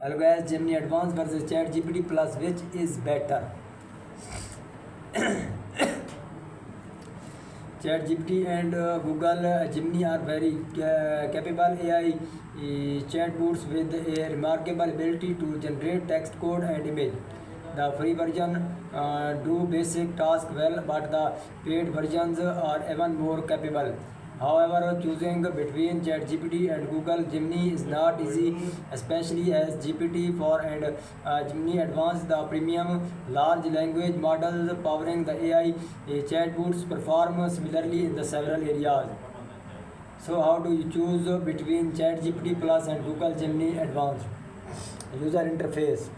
Hello guys, Gemini Advanced versus ChatGPT Plus, which is better? ChatGPT and Google Gemini are very capable AI chatbots with a remarkable ability to generate text, code, and image. The free version do basic tasks well, but the paid versions are even more capable. However, choosing between ChatGPT and Google Gemini is not easy, especially as GPT-4 and Gemini Advanced, the premium large language models powering the AI chatbots perform similarly in the several areas. So, how do you choose between ChatGPT Plus and Google Gemini Advanced? User interface.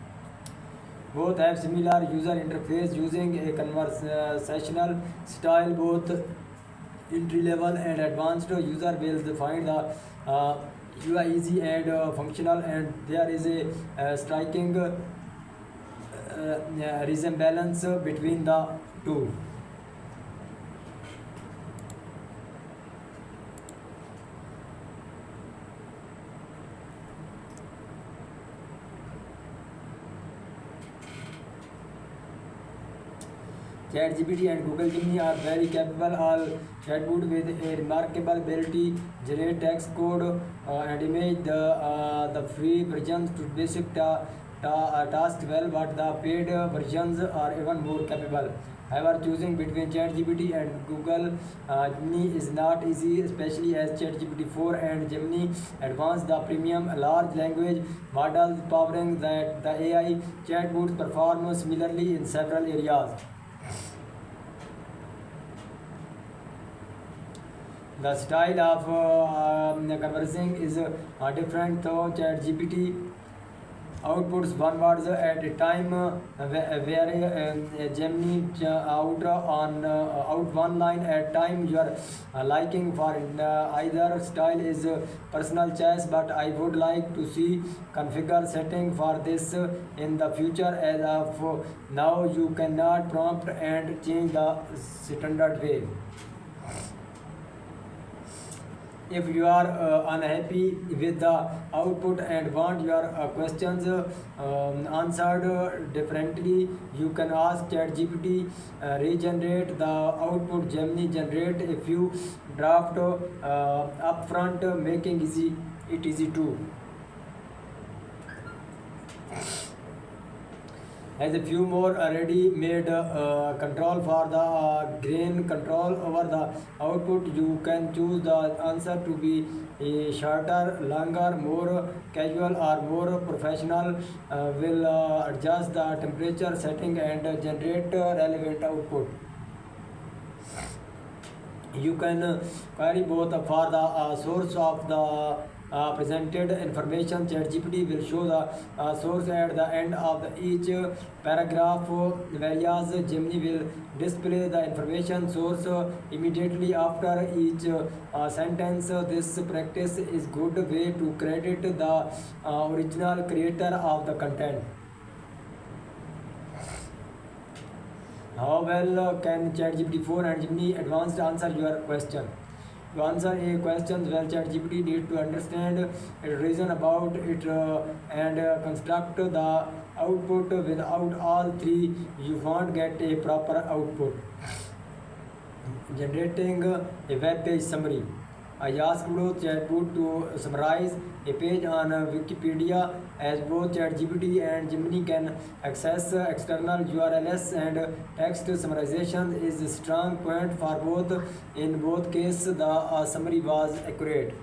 Both have similar user interface using a conversational style. Both entry level and advanced user will find the UI easy and functional, and there is a striking resemblance between the two. ChatGPT and Google Gemini are very capable. All chatbot with a remarkable ability generate text, code, and image. The free versions to basic tasks well, but the paid versions are even more capable. However, choosing between ChatGPT and Google Gemini is not easy, especially as ChatGPT 4 and Gemini Advanced, the premium large language models powering that the AI chatbots perform similarly in several areas. The style of conversing is different, though ChatGPT outputs one words at a time, where Gemini out one line at time. Your liking for either style is personal choice, but I would like to see configure setting for this in the future. As of now, you cannot prompt and change the standard way. If you are unhappy with the output and want your questions answered differently, you can ask ChatGPT regenerate the output. Gemini generate a few draft upfront, making it easy too. Has a few more ready-made control for the grain control over the output. You can choose the answer to be shorter, longer, more casual, or more professional. Will adjust the temperature setting and generate relevant output. You can query both for the source of the presented information. ChatGPT will show the source at the end of each paragraph, whereas Gemini will display the information source immediately after each sentence. This practice is good way to credit the original creator of the content. How well can ChatGPT 4 and Gemini Advanced answer your question? To answer a question well, ChatGPT needs to understand a reason about it and construct the output. Without all three, you won't get a proper output. Generating a web page summary. I asked Chatbot to summarize a page on Wikipedia. As both ChatGPT and Gemini can access external URLs, and text summarization is a strong point for both. In both cases, the summary was accurate.